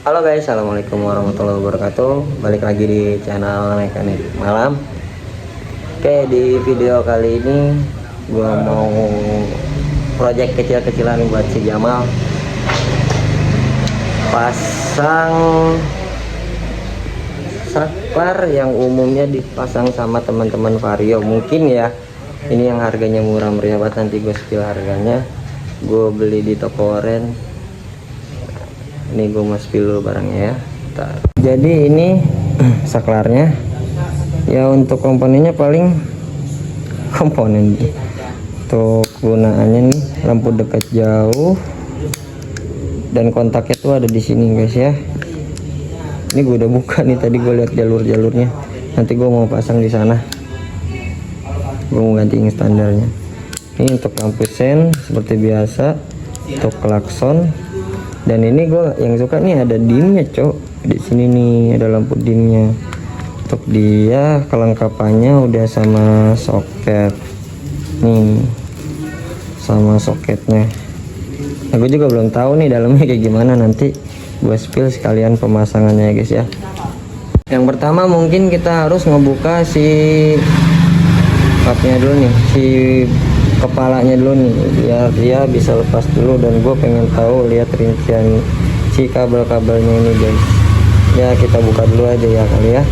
Halo guys, assalamualaikum warahmatullahi wabarakatuh. Balik lagi di channel Mekanik Malam. Oke, di video kali ini gua mau project kecil-kecilan buat si Jamal. Pasang saklar yang umumnya dipasang sama teman-teman Vario. Mungkin ya, ini yang harganya murah meriah banget. Nanti gue spill harganya. Gue beli di toko oren. Ini gue mau spill dulu barangnya ya. Jadi ini saklarnya ya. Untuk komponennya paling komponen untuk gunaannya nih, lampu dekat jauh dan kontaknya tuh ada di sini guys ya. Ini gue udah buka nih, tadi gue lihat jalur-jalurnya. Nanti gue mau pasang di sana. Gue mau gantiin standarnya. Ini untuk lampu sen seperti biasa, untuk klakson. Dan ini gue yang suka nih ada dimnya cok. Di sini nih ada lampu dimnya. Untuk dia kelengkapannya udah sama soket nih, sama soketnya. Nah, gue juga belum tahu nih dalamnya kayak gimana, nanti gue spill sekalian pemasangannya ya guys ya. Yang pertama mungkin kita harus ngebuka si kapnya dulu nih, si kepalanya dulu nih, biar dia bisa lepas dulu. Dan gue pengen tahu lihat rincian si kabel-kabelnya ini guys ya. Kita buka dulu aja ya kali ya.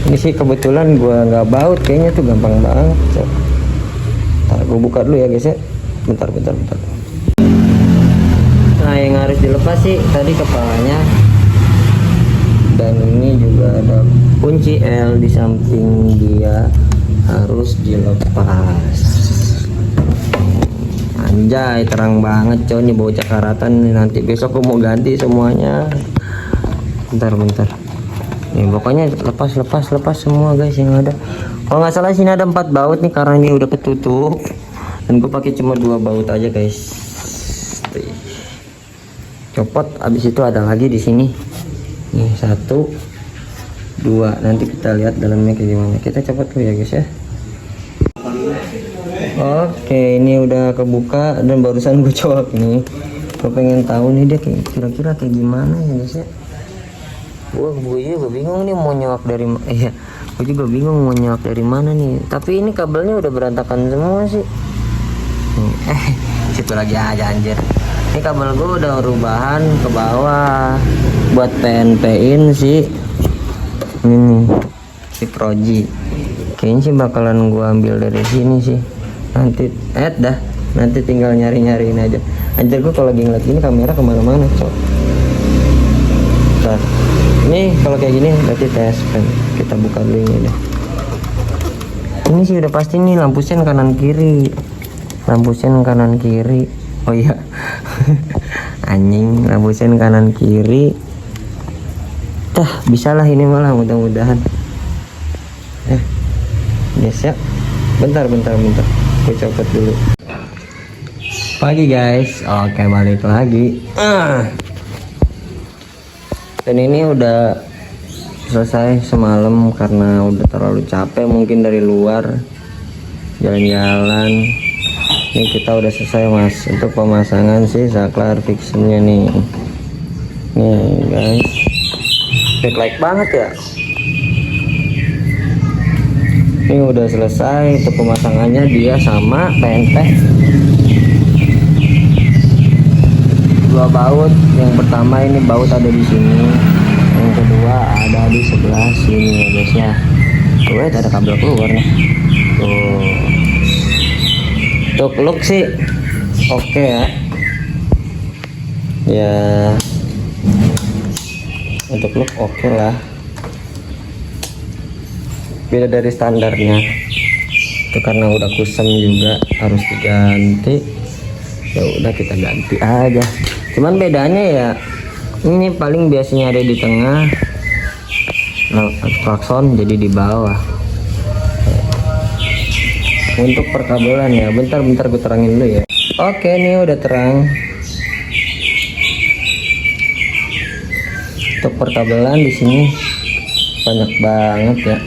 Ini sih kebetulan gue nggak baut, kayaknya tuh gampang banget. Ntar gue buka dulu ya guys ya. Bentar. Nah, yang harus dilepas sih tadi kepalanya, dan ini juga ada kunci L di samping dia, harus dilepas. Anjay, terang banget coy, ini bocah karatan nih. Nanti besok aku mau ganti semuanya. Bentar nih, pokoknya lepas semua guys yang ada. Kalau nggak salah sini ada 4 baut nih, karena ini udah ketutup dan gue pakai cuma 2 baut aja guys. Copot, habis itu ada lagi di sini nih 1 2. Nanti kita lihat dalamnya kayak gimana. Kita copot dulu ya guys ya. Oke, ini udah kebuka dan barusan gue colok nih. Gue pengen tahu nih dia kira-kira kayak gimana ya guys ya. Gue juga bingung nih mau nyolok dari gue juga bingung mau nyolok dari mana nih. Tapi ini kabelnya udah berantakan semua sih. Situ lagi aja anjir. Ini kabel gue udah rubahan ke bawah buat PNP-in sih. Ini nih si Proji. Kayaknya sih bakalan gue ambil dari sini sih. Nanti tinggal nyariin aja. Anjir, gue kalau lagi ngeliat ini kamera kemana-mana cok. Bentar. Ini kalau kayak gini berarti tes pen. Kita buka dulu ini deh. Ini sih udah pasti nih lampu sen kanan kiri. Oh iya. Anjing, lampu sen kanan kiri. Bisalah ini malah, mudah-mudahan. Yes ya. Bentar. Gue copot dulu. Pagi guys. Oke, balik lagi. Dan ini udah selesai semalam karena udah terlalu capek mungkin dari luar jalan-jalan. Ini kita udah selesai mas untuk pemasangan si saklar fixingnya nih guys. Backlight banget ya. Ini udah selesai untuk pemasangannya, dia sama PNP 2 baut. Yang pertama ini baut ada di sini, yang kedua ada di sebelah sini ya guys ya. Tuh, ada kabel keluar nih. Untuk look sih oke ya. Ya untuk look oke lah, beda dari standarnya itu karena udah kusam juga harus diganti. Ya udah kita ganti aja. Cuman bedanya ya ini paling biasanya ada di tengah, klakson jadi di bawah. Untuk perkabelan ya, bentar gue terangin dulu ya. Oke, ini udah terang. Untuk perkabelan di sini banyak banget ya.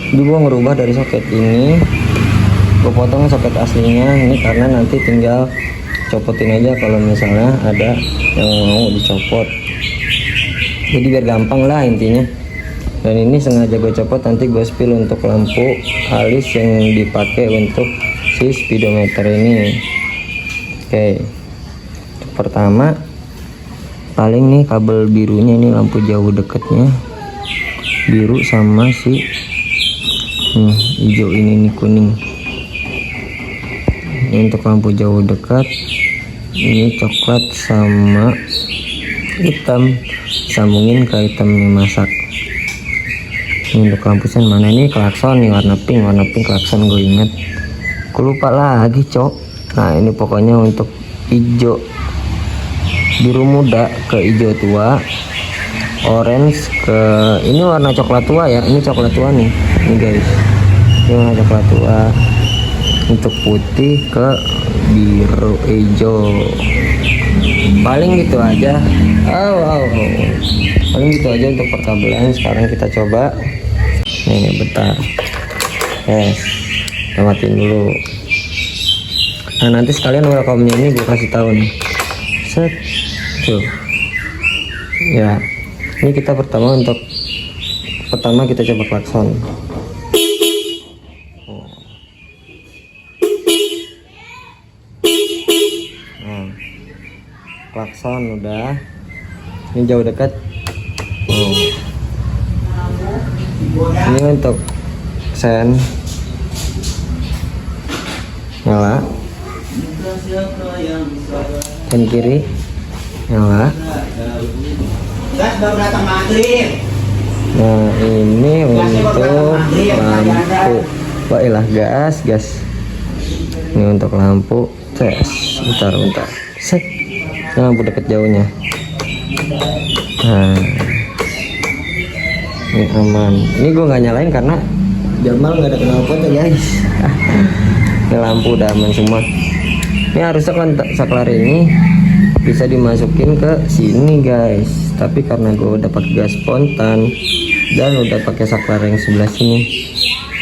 Jadi gue ngerubah dari soket ini, gue potong soket aslinya ini karena nanti tinggal copotin aja kalau misalnya ada yang mau dicopot. jadi biar gampang lah intinya. Dan ini sengaja gue copot, nanti gue spill untuk lampu alis yang dipakai untuk si speedometer ini. Oke, pertama paling nih kabel birunya, ini lampu jauh deketnya biru sama si hijau ini nih kuning. Ini untuk lampu jauh dekat, ini coklat sama hitam, sambungin ke hitamnya masak. Ini untuk lampu sen, mana ini klakson nih warna pink klakson, gue inget, gue lupa lagi cok. Nah ini pokoknya untuk hijau biru muda ke hijau tua, orange ke ini warna coklat tua ya, ini coklat tua nih, ini guys, ini warna coklat tua. Untuk putih ke biru hijau, paling gitu aja. Paling gitu aja untuk perkabelan. Sekarang kita coba nih, bentar, kita matiin dulu. Nah nanti sekalian welcome-nya ini gue kasih tahu nih, set tuh ya. Ini kita pertama kita coba klakson. Klakson udah, ini jauh dekat. Ini untuk sen nyala, sen kiri nyala. Nah ini untuk lampu, baiklah gas. Ini untuk lampu tes, bentar set, ini lampu deket jauhnya. Nah ini aman, ini gue nggak nyalain karena Jamal nggak ada knalpotnya guys. Ini lampu udah aman semua. Ini harusnya kan saklar ini bisa dimasukin ke sini guys, tapi karena gue udah pakai gas spontan dan udah pakai saklar yang sebelah sini,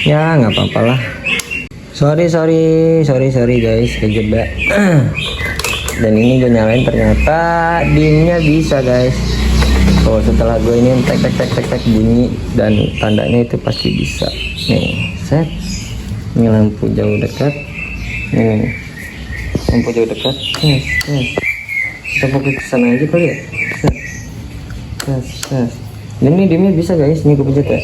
ya nggak apa-apa lah. Sorry guys, kejebak. Dan ini gue nyalain, ternyata dimnya bisa guys. Oh setelah gue ini tek bunyi dan tandanya itu pasti bisa. Nih set, ini lampu jauh dekat, nih lampu jauh dekat. Kita fokus ke sana aja kali ya. Set. Ini dimnya bisa guys, ini gue pencet ya.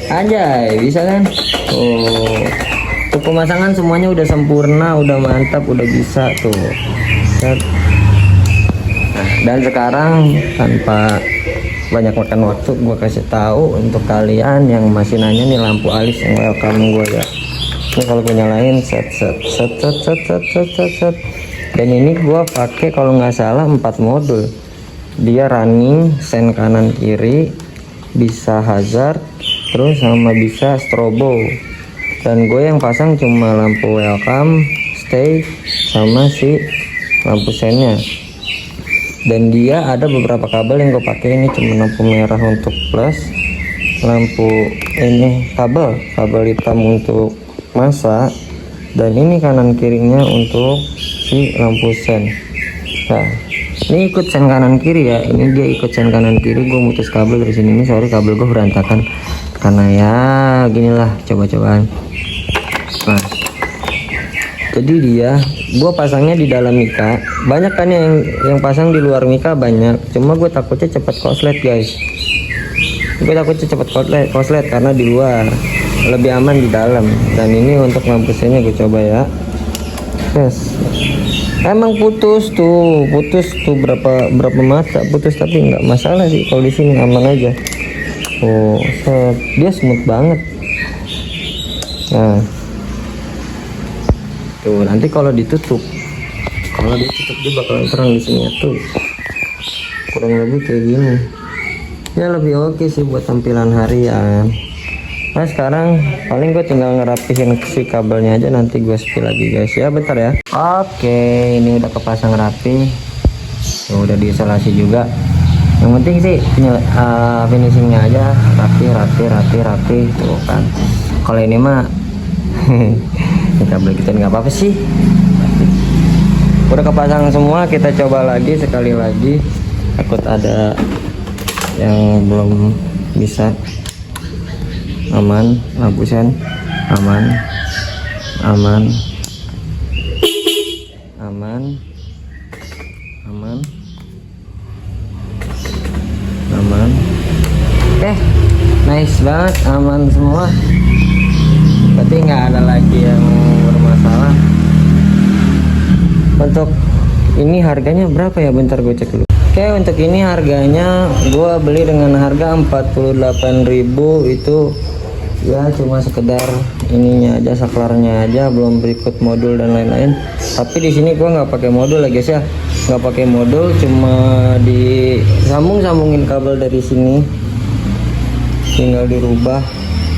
Anjay, bisa kan? Oh, untuk pemasangan semuanya udah sempurna, udah mantap, udah bisa tuh. Set. Nah, dan sekarang tanpa banyak makan waktu, gue kasih tahu untuk kalian yang masih nanya nih lampu alis yang welcome gue ya. Ini kalau gue nyalain set. Dan ini gue pakai kalau nggak salah 4 modul. Dia running sen kanan kiri, bisa hazard, terus sama bisa strobo. Dan gue yang pasang cuma lampu welcome, stay, sama si lampu sennya. Dan dia ada beberapa kabel yang gue pakai, ini cuma lampu merah untuk plus, lampu ini kabel hitam untuk masa, dan ini kanan kirinya untuk si lampu sen. Nah ini ikut sen kanan kiri ya, ini dia ikut sen kanan kiri. Gue mutus kabel dari sini, ini sorry kabel gue berantakan karena ya ginilah coba-cobaan. Nah jadi dia gue pasangnya di dalam mika, banyak kan yang pasang di luar mika banyak, cuma gue takutnya cepat koslet guys. Gue takutnya cepat koslet karena di luar lebih aman di dalam. Dan ini untuk lampu sennya gue coba ya. Yes. Emang putus tuh berapa mata putus, tapi nggak masalah sih kalau di sini, aman aja. Oh set, dia smooth banget. Nah tuh nanti kalau ditutup dia bakalan terang di sini tuh, kurang lebih kayak gini ya, lebih oke sih buat tampilan harian. Nah sekarang paling gue tinggal ngerapihin si kabelnya aja, nanti gue spill lagi guys ya, bentar ya. Oke, ini udah kepasang rapi ya, udah diisolasi juga. Yang penting sih finishingnya aja rapi tuh kan. Kalau ini mah ini kabel kita nggak apa-apa sih, udah kepasang semua. Kita coba lagi sekali lagi, takut ada yang belum bisa. Aman, hapusan, aman, aman, aman, aman, aman. Oke, nice banget, aman semua. Berarti nggak ada lagi yang bermasalah. Untuk ini harganya berapa ya? Bentar gue cek dulu. Oke, untuk ini harganya gue beli dengan harga 48.000. Itu ya cuma sekedar ininya aja, saklarnya aja, belum berikut modul dan lain-lain. Tapi di sini gue nggak pakai modul ya guys ya, nggak pakai modul, cuma disambungin kabel dari sini, tinggal dirubah.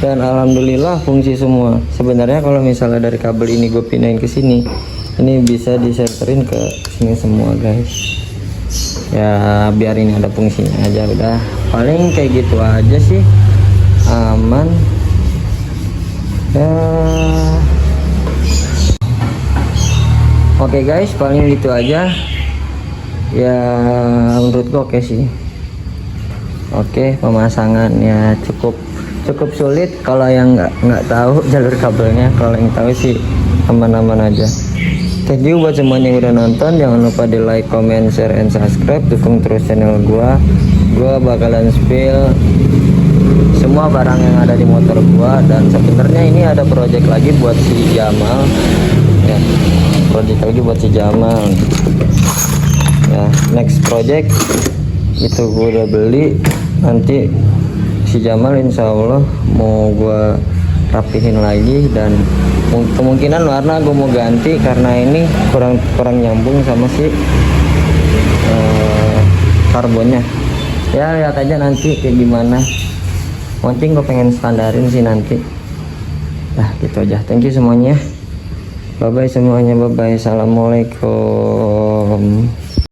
Dan alhamdulillah fungsi semua. Sebenarnya kalau misalnya dari kabel ini gue pindahin ke sini, ini bisa disenterin ke sini semua guys. Ya biar ini ada fungsinya aja, udah paling kayak gitu aja sih, aman ya. Oke guys, paling gitu aja ya, menurut gue oke sih. Oke, pemasangannya cukup sulit kalau yang nggak tahu jalur kabelnya. Kalau yang tahu sih aman-aman aja. Thank you buat semuanya yang udah nonton. Jangan lupa di like, comment, share, and subscribe. Dukung terus channel gua bakalan spill semua barang yang ada di motor gua. Dan sebenarnya ini ada project lagi buat si Jamal ya, project lagi buat si Jamal ya. Next project itu gua udah beli, nanti si Jamal insya Allah mau gua rapihin lagi. Dan kemungkinan warna gue mau ganti karena ini kurang nyambung sama si karbonnya. Ya lihat aja nanti kayak gimana. Mungkin gue pengen standarin sih nanti. Nah gitu aja. Thank you semuanya. Bye bye semuanya. Bye bye. Assalamualaikum.